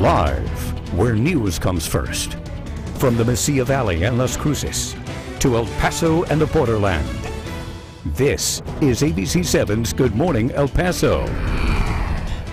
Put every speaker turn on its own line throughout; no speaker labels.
Live, where news comes first. From the Mesilla Valley and Las Cruces to El Paso and the borderland. This is ABC7's Good Morning El Paso.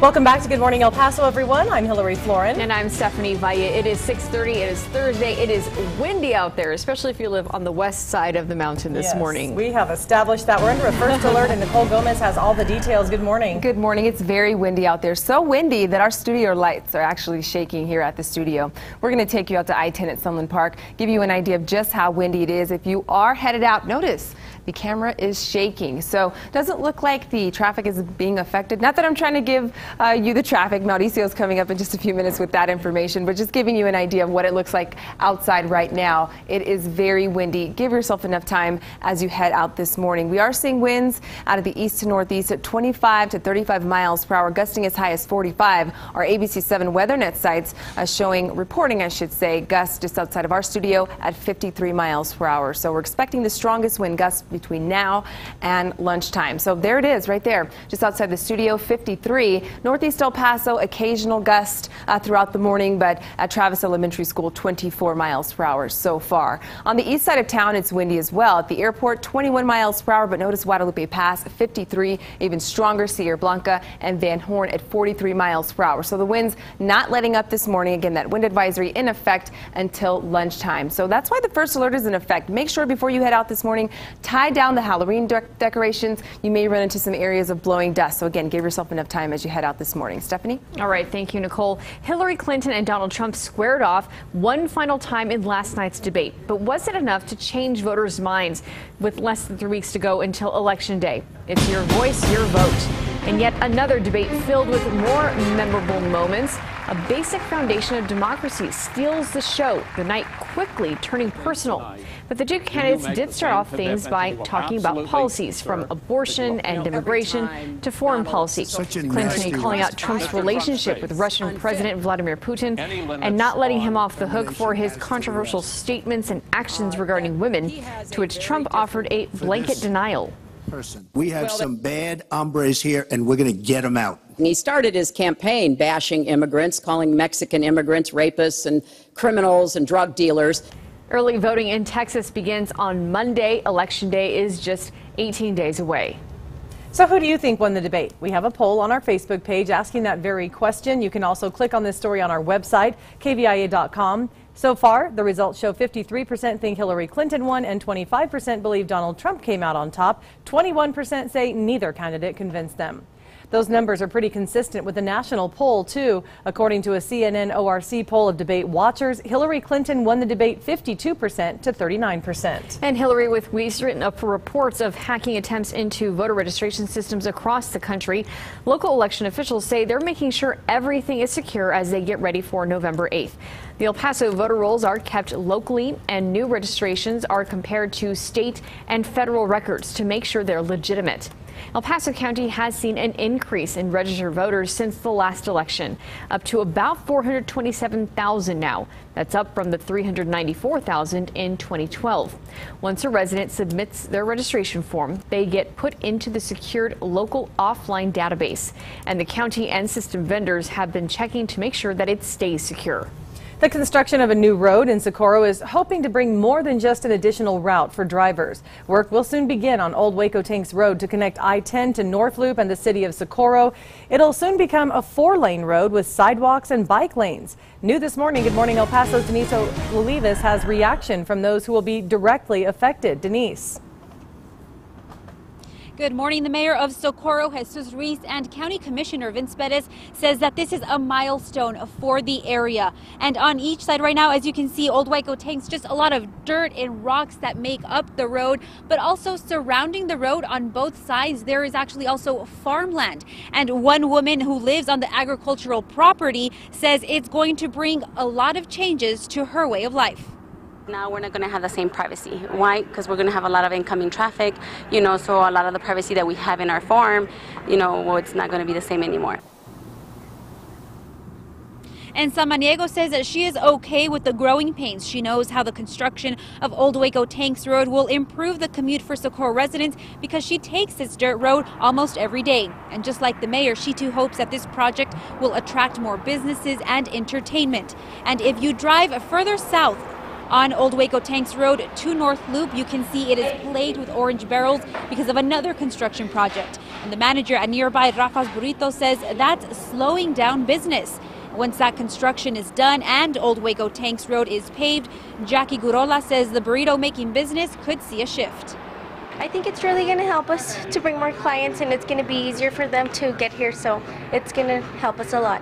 Welcome back to Good Morning El Paso, everyone. I'm Hillary Floren.
And I'm Stephanie Valle. It is 6:30. It is Thursday. It is windy out there, especially if you live on the west side of the mountain this morning.
We have established that. We're under a first alert, and Nicole Gomez has all the details. Good morning.
Good morning. It's very windy out there. So windy that our studio lights are actually shaking here at the studio. We're going to take you out to I-10 at Sunland Park, give you an idea of just how windy it is. If you are headed out, notice the camera is shaking. So it doesn't look like the traffic is being affected. Not that I'm trying to give you the traffic. Mauricio's coming up in just a few minutes with that information, but just giving you an idea of what it looks like outside right now. It is very windy. Give yourself enough time as you head out this morning. We are seeing winds out of the east to northeast at 25 to 35 miles per hour, gusting as high as 45. Our ABC7 WeatherNet sites reporting, gusts just outside of our studio at 53 miles per hour. So we're expecting the strongest wind gusts between now and lunchtime. So there it is right there, just outside the studio, 53. Northeast El Paso, occasional gust throughout the morning, but at Travis Elementary School, 24 miles per hour so far. On the east side of town, it's windy as well. At the airport, 21 miles per hour, but notice Guadalupe Pass, 53, even stronger, Sierra Blanca and Van Horn at 43 miles per hour. So the winds not letting up this morning. Again, that wind advisory in effect until lunchtime. So that's why the first alert is in effect. Make sure before you head out this morning, tie down the Halloween decorations. You may run into some areas of blowing dust. So again, give yourself enough time as you head out this morning. Stephanie?
All right. Thank you, Nicole. Hillary Clinton and Donald Trump squared off one final time in last night's debate. But was it enough to change voters' minds with less than 3 weeks to go until Election Day? It's your voice, your vote. And yet another debate filled with more memorable moments. A basic foundation of democracy steals the show, the night quickly turning personal. But the two candidates did start off things by talking about policies, from abortion and immigration to foreign policy. Clinton calling out Trump's relationship with Russian President Vladimir Putin and not letting him off the hook for his controversial statements and actions regarding women, to which Trump offered a blanket denial.
We have some bad hombres here, and we're going to get them out.
He started his campaign bashing immigrants, calling Mexican immigrants rapists and criminals and drug dealers.
Early voting in Texas begins on Monday. Election Day is just 18 days away.
So who do you think won the debate? We have a poll on our Facebook page asking that very question. You can also click on this story on our website, KVIA.com. So far, the results show 53% think Hillary Clinton won and 25% believe Donald Trump came out on top. 21% say neither candidate convinced them. Those numbers are pretty consistent with the national poll, too. According to a CNN ORC poll of debate watchers, Hillary Clinton won the debate 52% to 39%.
And Hillary, with weeks written up for reports of hacking attempts into voter registration systems across the country, local election officials say they're making sure everything is secure as they get ready for November 8th. The El Paso voter rolls are kept locally, and new registrations are compared to state and federal records to make sure they're legitimate. El Paso County has seen an increase in registered voters since the last election, up to about 427,000 now. That's up from the 394,000 in 2012. Once a resident submits their registration form, they get put into the secured local offline database, and the county and system vendors have been checking to make sure that it stays secure.
The construction of a new road in Socorro is hoping to bring more than just an additional route for drivers. Work will soon begin on Old Waco Tanks Road to connect I-10 to North Loop and the city of Socorro. It'll soon become a 4-lane road with sidewalks and bike lanes. New this morning, Good Morning El Paso's Denise Olivas has reaction from those who will be directly affected. Denise.
Good morning. The mayor of Socorro, Jesus Ruiz, and County Commissioner Vince Perez says that this is a milestone for the area. And on each side right now, as you can see, Old Waco Tanks, just a lot of dirt and rocks that make up the road, but also surrounding the road on both sides, there is actually also farmland. And one woman who lives on the agricultural property says it's going to bring a lot of changes to her way of life.
Now we're not going to have the same privacy. Why? Because we're going to have a lot of incoming traffic, so a lot of the privacy that we have in our farm, it's not going to be the same anymore.
And Samaniego says that she is okay with the growing pains. She knows how the construction of Old Waco Tanks Road will improve the commute for Socorro residents because she takes this dirt road almost every day. And just like the mayor, she too hopes that this project will attract more businesses and entertainment. And if you drive further south on Old Waco Tanks Road to North Loop, you can see it is plagued with orange barrels because of another construction project. And the manager at nearby Rafa's Burrito says that's slowing down business. Once that construction is done and Old Waco Tanks Road is paved, Jackie Gurola says the burrito making business could see a shift.
I think it's really going to help us to bring more clients, and it's going to be easier for them to get here, so it's going to help us a lot.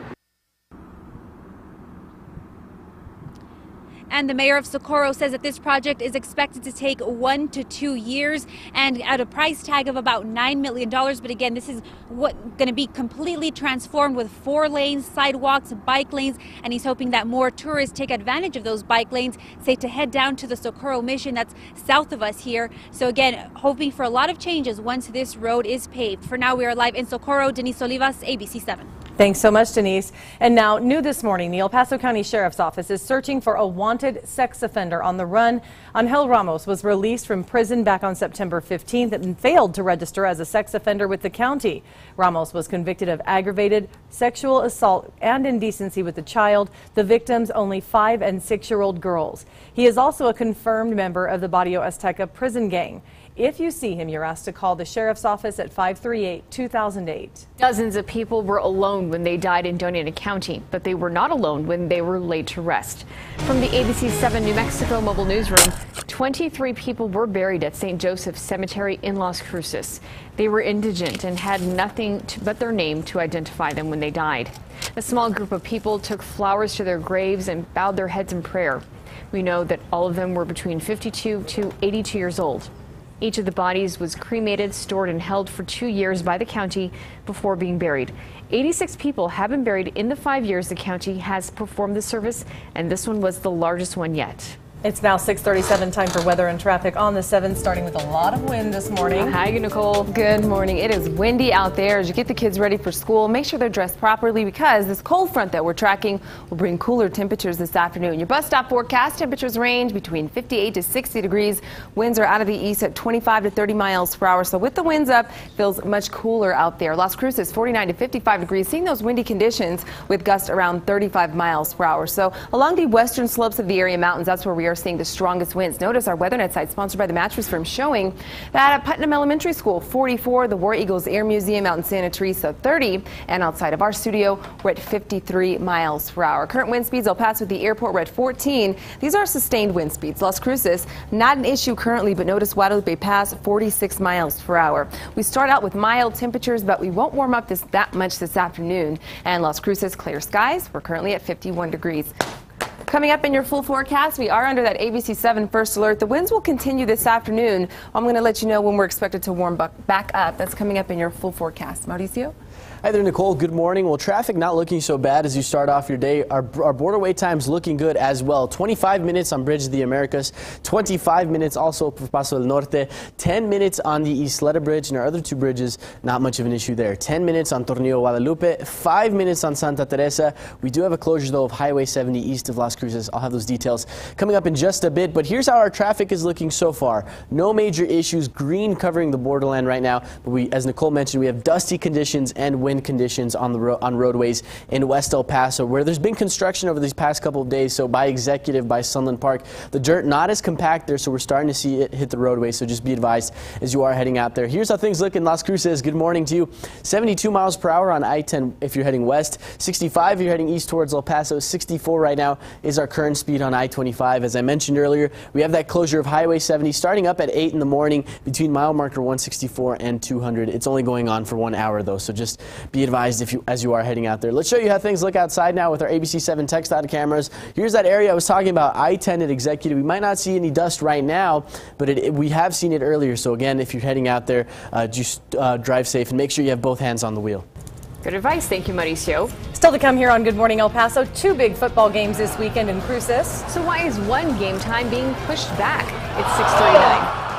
And the mayor of Socorro says that this project is expected to take 1 to 2 years and at a price tag of about $9 million. But again, this is going to be completely transformed with 4 lanes, sidewalks, bike lanes. And he's hoping that more tourists take advantage of those bike lanes, say to head down to the Socorro Mission that's south of us here. So again, hoping for a lot of changes once this road is paved. For now, we are live in Socorro. Denise Olivas, ABC 7.
Thanks so much, Denise. And now, new this morning, the El Paso County Sheriff's Office is searching for a wanted sex offender on the run. Angel Ramos was released from prison back on September 15th and failed to register as a sex offender with the county. Ramos was convicted of aggravated sexual assault and indecency with a child, the victims only 5- and 6-year-old girls. He is also a confirmed member of the Barrio Azteca prison gang. If you see him, you're asked to call the sheriff's office at 538-2008.
Dozens of people were alone when they died in Doña County, but they were not alone when they were laid to rest. From the ABC 7 New Mexico mobile newsroom, 23 people were buried at St. Joseph's Cemetery in Las Cruces. They were indigent and had nothing but their name to identify them when they died. A small group of people took flowers to their graves and bowed their heads in prayer. We know that all of them were between 52 to 82 years old. Each of the bodies was cremated, stored, and held for 2 years by the county before being buried. 86 people have been buried in the 5 years the county has performed the service, and this one was the largest one yet.
It's now 6:37, time for weather and traffic on the 7th, starting with a lot of wind this morning.
Hi, Nicole.
Good morning. It is windy out there. As you get the kids ready for school, make sure they're dressed properly because this cold front that we're tracking will bring cooler temperatures this afternoon. Your bus stop forecast temperatures range between 58 to 60 degrees. Winds are out of the east at 25 to 30 miles per hour. So with the winds up, feels much cooler out there. Las Cruces 49 to 55 degrees, seeing those windy conditions with gusts around 35 miles per hour. So along the western slopes of the area mountains, that's where we are seeing the strongest winds. Notice our WeatherNet site, sponsored by the Mattress Firm, showing that at Putnam Elementary School, 44, the War Eagles Air Museum out in Santa Teresa, 30, and outside of our studio, we're at 53 miles per hour. Current wind speeds, El Paso at the airport, we're at 14. These are sustained wind speeds. Las Cruces, not an issue currently, but notice Guadalupe Pass, 46 miles per hour. We start out with mild temperatures, but we won't warm up that much this afternoon. And Las Cruces, clear skies. We're currently at 51 degrees. Coming up in your full forecast, we are under that ABC 7 first alert. The winds will continue this afternoon. I'm going to let you know when we're expected to warm back up. That's coming up in your full forecast. Mauricio?
Hi there, Nicole. Good morning. Well, traffic not looking so bad as you start off your day. Our border wait times looking good as well. 25 minutes on Bridge of the Americas, 25 minutes also for Paso del Norte, 10 minutes on the Isleta Bridge, and our other 2 bridges, not much of an issue there. 10 minutes on Tornillo Guadalupe, 5 minutes on Santa Teresa. We do have a closure, though, of Highway 70 east of Las Cruces. I'll have those details coming up in just a bit, but here's how our traffic is looking so far. No major issues, green covering the borderland right now, but as Nicole mentioned, we have dusty conditions and wind conditions on roadways in West El Paso, where there's been construction over these past couple of days. So by Executive, by Sunland Park, the dirt not as compact there, so we're starting to see it hit the roadway. So just be advised as you are heading out there. Here's how things look in Las Cruces. Good morning to you. 72 miles per hour on I-10 if you're heading west, 65 if you're heading east towards El Paso, 64 right now is our current speed on I-25. As I mentioned earlier, we have that closure of Highway 70 starting up at 8 in the morning between mile marker 164 and 200. It's only going on for 1 hour though, so just be advised as you are heading out there. Let's show you how things look outside now with our ABC 7 text out cameras. Here's that area I was talking about, I-10 at Executive. We might not see any dust right now, but we have seen it earlier. So again, if you're heading out there, just drive safe and make sure you have both hands on the wheel.
Good advice. Thank you, Mauricio.
Still to come here on Good Morning El Paso, 2 big football games this weekend in Cruces.
So why is one game time being pushed back? It's 6:39.